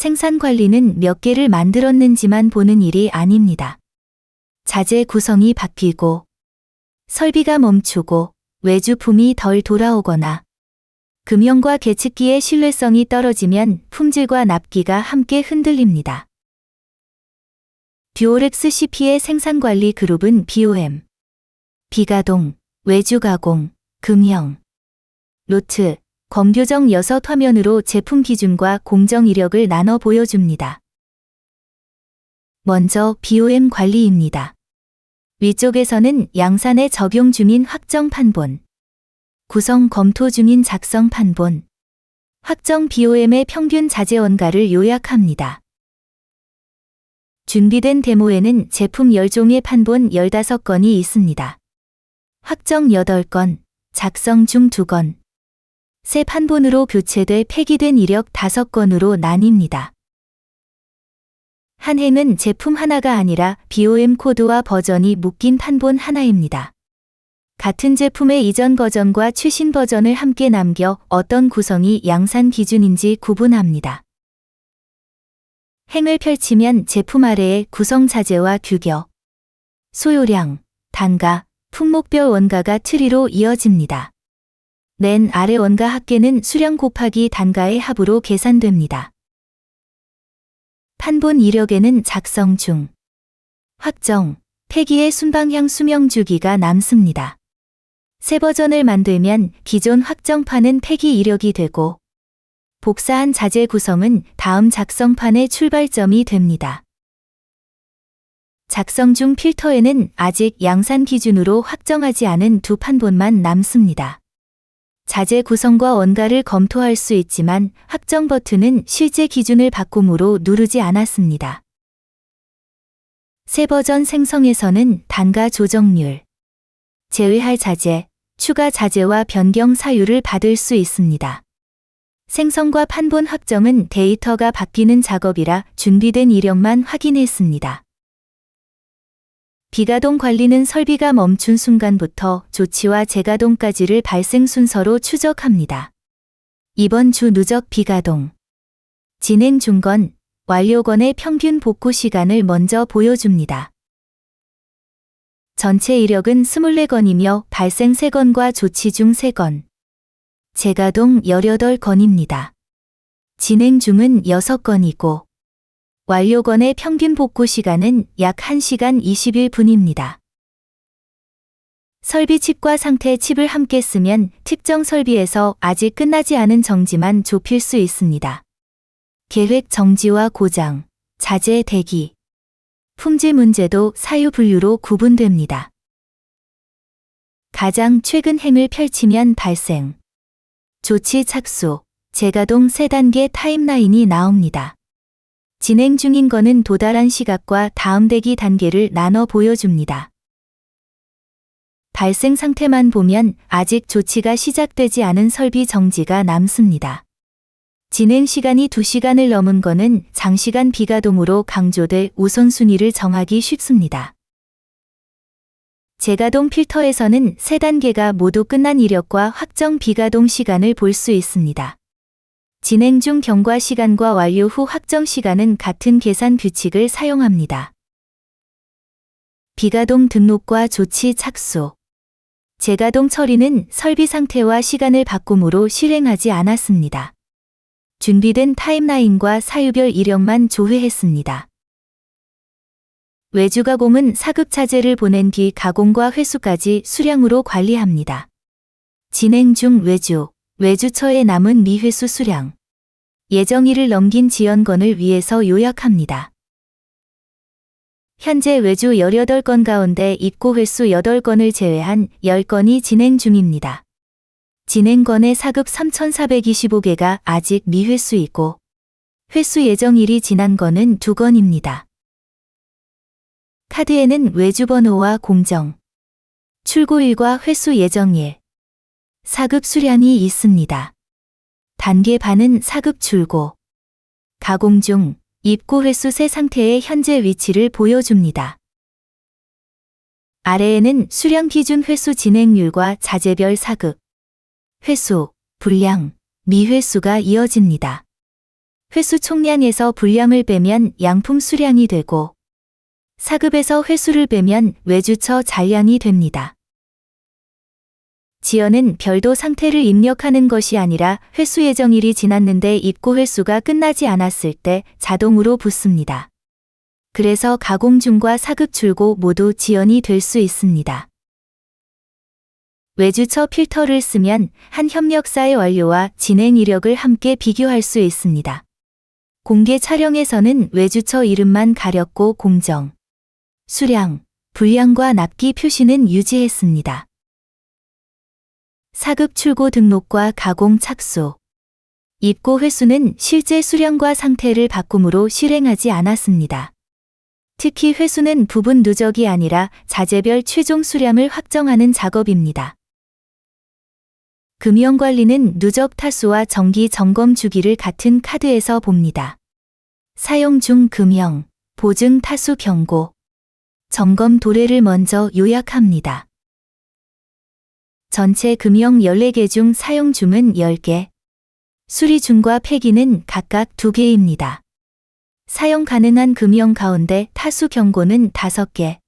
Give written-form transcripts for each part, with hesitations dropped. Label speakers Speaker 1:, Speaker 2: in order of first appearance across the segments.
Speaker 1: 생산 관리는 몇 개를 만들었는지만 보는 일이 아닙니다. 자재 구성이 바뀌고 설비가 멈추고 외주품이 덜 돌아오거나 금형과 계측기의 신뢰성이 떨어지면 품질과 납기가 함께 흔들립니다. 듀오렉스 CP의 생산관리 그룹은 BOM, 비가동, 외주가공, 금형, 로트, 검교정 6화면으로 제품 기준과 공정 이력을 나눠 보여줍니다. 먼저 BOM 관리입니다. 위쪽에서는 양산에 적용 중인 확정 판본, 구성 검토 중인 작성 판본, 확정 BOM의 평균 자재 원가를 요약합니다. 준비된 데모에는 제품 10종의 판본 15건이 있습니다. 확정 8건, 작성 중 2건, 새 판본으로 교체돼 폐기된 이력 5건으로 나뉩니다. 한 행은 제품 하나가 아니라 BOM 코드와 버전이 묶인 판본 하나입니다. 같은 제품의 이전 버전과 최신 버전을 함께 남겨 어떤 구성이 양산 기준인지 구분합니다. 행을 펼치면 제품 아래에 구성 자재와 규격, 소요량, 단가, 품목별 원가가 트리로 이어집니다. 맨 아래 원가 합계는 수량 곱하기 단가의 합으로 계산됩니다. 판본 이력에는 작성 중, 확정, 폐기의 순방향 수명 주기가 남습니다. 새 버전을 만들면 기존 확정판은 폐기 이력이 되고 복사한 자재 구성은 다음 작성판의 출발점이 됩니다. 작성 중 필터에는 아직 양산 기준으로 확정하지 않은 2판본만 남습니다. 자재 구성과 원가를 검토할 수 있지만 확정 버튼은 실제 기준을 바꿈으로 누르지 않았습니다. 새 버전 생성에서는 단가 조정률, 제외할 자재, 추가 자재와 변경 사유를 받을 수 있습니다. 생성과 판본 확정은 데이터가 바뀌는 작업이라 준비된 이력만 확인했습니다. 비가동 관리는 설비가 멈춘 순간부터 조치와 재가동까지를 발생 순서로 추적합니다. 이번 주 누적 비가동, 진행 중건, 완료건의 평균 복구 시간을 먼저 보여줍니다. 전체 이력은 24건이며 발생 3건과 조치 중 3건, 재가동 18건입니다. 진행 중은 6건이고 완료건의 평균 복구 시간은 약 1시간 21분입니다. 설비 칩과 상태 칩을 함께 쓰면 특정 설비에서 아직 끝나지 않은 정지만 좁힐 수 있습니다. 계획 정지와 고장, 자재 대기, 품질 문제도 사유 분류로 구분됩니다. 가장 최근 행을 펼치면 발생, 조치 착수, 재가동 3단계 타임라인이 나옵니다. 진행 중인 건은 도달한 시각과 다음 대기 단계를 나눠 보여줍니다. 발생 상태만 보면 아직 조치가 시작되지 않은 설비 정지가 남습니다. 진행 시간이 2시간을 넘은 건은 장시간 비가동으로 강조돼 우선순위를 정하기 쉽습니다. 재가동 필터에서는 3단계가 모두 끝난 이력과 확정 비가동 시간을 볼 수 있습니다. 진행 중 경과 시간과 완료 후 확정 시간은 같은 계산 규칙을 사용합니다. 비가동 등록과 조치 착수, 재가동 처리는 설비 상태와 시간을 바꿈으로 실행하지 않았습니다. 준비된 타임라인과 사유별 이력만 조회했습니다. 외주가공은 사급 자재를 보낸 뒤 가공과 회수까지 수량으로 관리합니다. 진행 중 외주처에 남은 미회수 수량, 예정일을 넘긴 지연건을 위해서 요약합니다. 현재 외주 18건 가운데 입고 회수 8건을 제외한 10건이 진행 중입니다. 진행건의 사급 3,425개가 아직 미회수이고 회수 예정일이 지난 건은 2건입니다. 카드에는 외주번호와 공정, 출고일과 회수 예정일, 사급 수량이 있습니다. 단계 반은 사급 출고, 가공 중, 입고 회수 세 상태의 현재 위치를 보여줍니다. 아래에는 수량 기준 회수 진행률과 자재별 사급, 회수, 불량, 미회수가 이어집니다. 회수 총량에서 분량을 빼면 양품 수량이 되고 사급에서 회수를 빼면 외주처 잔량이 됩니다. 지연은 별도 상태를 입력하는 것이 아니라 회수 예정일이 지났는데 입고 회수가 끝나지 않았을 때 자동으로 붙습니다. 그래서 가공 중과 사급 출고 모두 지연이 될 수 있습니다. 외주처 필터를 쓰면 한 협력사의 완료와 진행 이력을 함께 비교할 수 있습니다. 공개 촬영에서는 외주처 이름만 가렸고 공정, 수량, 분량과 납기 표시는 유지했습니다. 사급 출고 등록과 가공 착수, 입고 회수는 실제 수량과 상태를 바꿈으로 실행하지 않았습니다. 특히 회수는 부분 누적이 아니라 자재별 최종 수량을 확정하는 작업입니다. 금융관리는 누적 타수와 정기 점검 주기를 같은 카드에서 봅니다. 사용 중 금형, 보증 타수 경고, 점검 도래를 먼저 요약합니다. 전체 금형 14개 중 사용 중은 10개, 수리 중과 폐기는 각각 2개입니다. 사용 가능한 금형 가운데 타수 경고는 5개,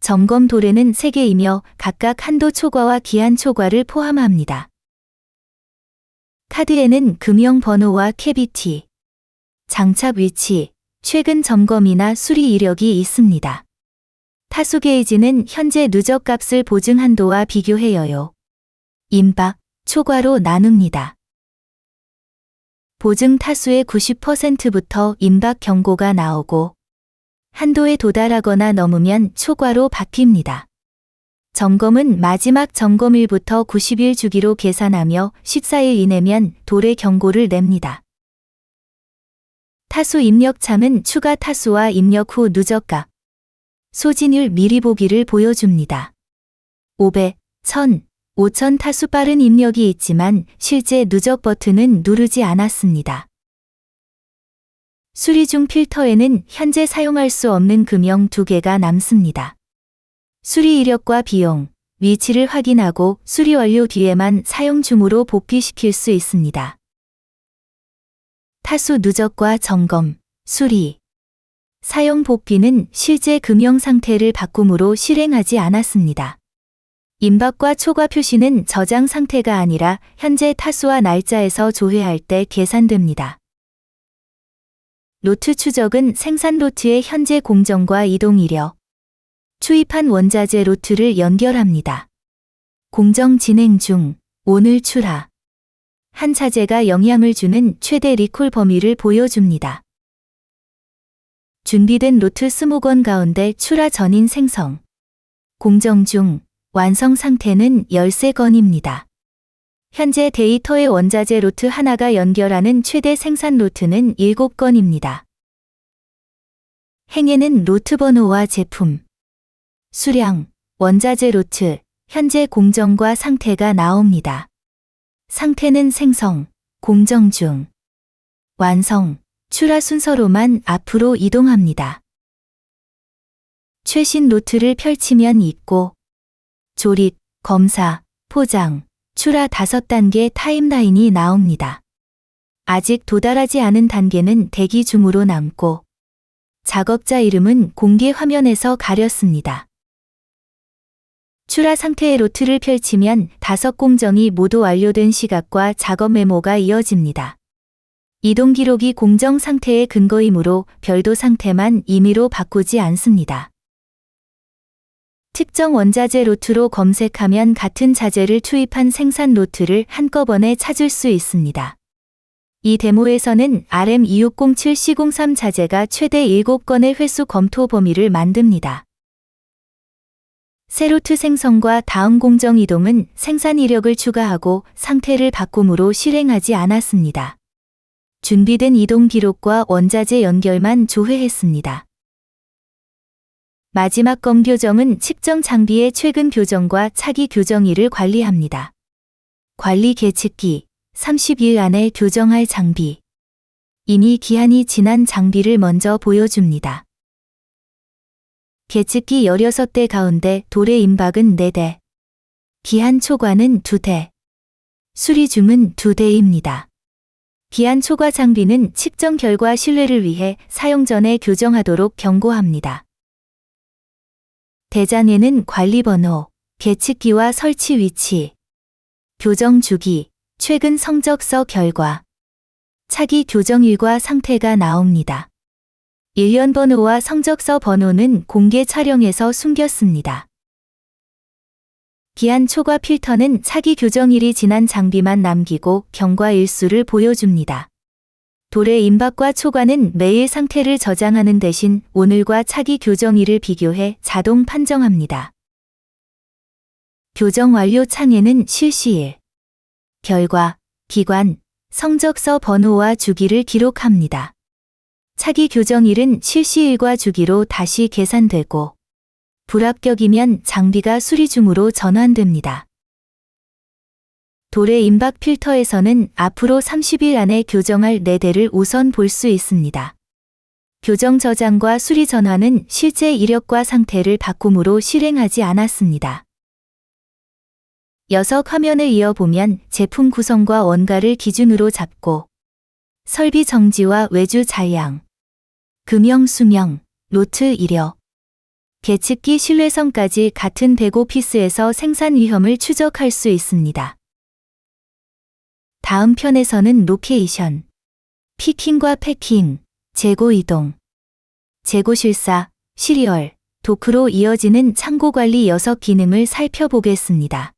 Speaker 1: 점검 도래는 3개이며 각각 한도 초과와 기한 초과를 포함합니다. 카드에는 금형 번호와 캐비티, 장착 위치, 최근 점검이나 수리 이력이 있습니다. 타수 게이지는 현재 누적 값을 보증 한도와 비교해요. 임박, 초과로 나눕니다. 보증 타수의 90%부터 임박 경고가 나오고 한도에 도달하거나 넘으면 초과로 바뀝니다. 점검은 마지막 점검일부터 90일 주기로 계산하며 14일 이내면 도래 경고를 냅니다. 타수 입력참은 추가 타수와 입력 후 누적값, 소진율 미리 보기를 보여줍니다. 500, 1000, 5000 타수 빠른 입력이 있지만 실제 누적 버튼은 누르지 않았습니다. 수리 중 필터에는 현재 사용할 수 없는 금형 2개가 남습니다. 수리 이력과 비용, 위치를 확인하고 수리 완료 뒤에만 사용 중으로 복귀시킬 수 있습니다. 타수 누적과 점검, 수리, 사용 복귀는 실제 금형 상태를 바꿈으로 실행하지 않았습니다. 임박과 초과 표시는 저장 상태가 아니라 현재 타수와 날짜에서 조회할 때 계산됩니다. 로트 추적은 생산 로트의 현재 공정과 이동 이력, 추입한 원자재 로트를 연결합니다. 공정 진행 중, 오늘 출하. 한 차재가 영향을 주는 최대 리콜 범위를 보여줍니다. 준비된 로트 20건 가운데 출하 전인 생성. 공정 중, 완성 상태는 13건입니다. 현재 데이터의 원자재 로트 하나가 연결하는 최대 생산 로트는 7건입니다. 행에는 로트 번호와 제품, 수량, 원자재 로트, 현재 공정과 상태가 나옵니다. 상태는 생성, 공정 중, 완성, 출하 순서로만 앞으로 이동합니다. 최신 로트를 펼치면 입고, 조립, 검사, 포장, 출하 5단계 타임라인이 나옵니다. 아직 도달하지 않은 단계는 대기 중으로 남고, 작업자 이름은 공개 화면에서 가렸습니다. 출하 상태의 로트를 펼치면 5공정이 모두 완료된 시각과 작업 메모가 이어집니다. 이동 기록이 공정 상태의 근거이므로 별도 상태만 임의로 바꾸지 않습니다. 특정 원자재 로트로 검색하면 같은 자재를 투입한 생산 로트를 한꺼번에 찾을 수 있습니다. 이 데모에서는 RM260-7C03 자재가 최대 7건의 회수 검토 범위를 만듭니다. 새 로트 생성과 다음 공정 이동은 생산 이력을 추가하고 상태를 바꿈으로 실행하지 않았습니다. 준비된 이동 기록과 원자재 연결만 조회했습니다. 마지막 검 교정은 측정 장비의 최근 교정과 차기 교정일을 관리합니다. 관리 계측기, 30일 안에 교정할 장비. 이미 기한이 지난 장비를 먼저 보여줍니다. 계측기 16대 가운데 도래 임박은 4대, 기한 초과는 2대, 수리 중은 2대입니다. 기한 초과 장비는 측정 결과 신뢰를 위해 사용 전에 교정하도록 경고합니다. 대장에는 관리번호, 계측기와 설치 위치, 교정 주기, 최근 성적서 결과, 차기 교정일과 상태가 나옵니다. 일련 번호와 성적서 번호는 공개 촬영에서 숨겼습니다. 기한 초과 필터는 차기 교정일이 지난 장비만 남기고 경과 일수를 보여줍니다. 도래 임박과 초과는 매일 상태를 저장하는 대신 오늘과 차기 교정일을 비교해 자동 판정합니다. 교정 완료 창에는 실시일, 결과, 기관, 성적서 번호와 주기를 기록합니다. 차기 교정일은 실시일과 주기로 다시 계산되고 불합격이면 장비가 수리 중으로 전환됩니다. 도래 임박 필터에서는 앞으로 30일 안에 교정할 4대를 우선 볼 수 있습니다. 교정 저장과 수리 전환은 실제 이력과 상태를 바꿈으로 실행하지 않았습니다. 녀석 화면을 이어보면 제품 구성과 원가를 기준으로 잡고 설비 정지와 외주 자양, 금형 수명, 로트 이력, 계측기 신뢰성까지 같은 백오피스에서 생산 위험을 추적할 수 있습니다. 다음 편에서는 로케이션, 피킹과 패킹, 재고 이동, 재고 실사, 시리얼, 도크로 이어지는 창고 관리 6 기능을 살펴보겠습니다.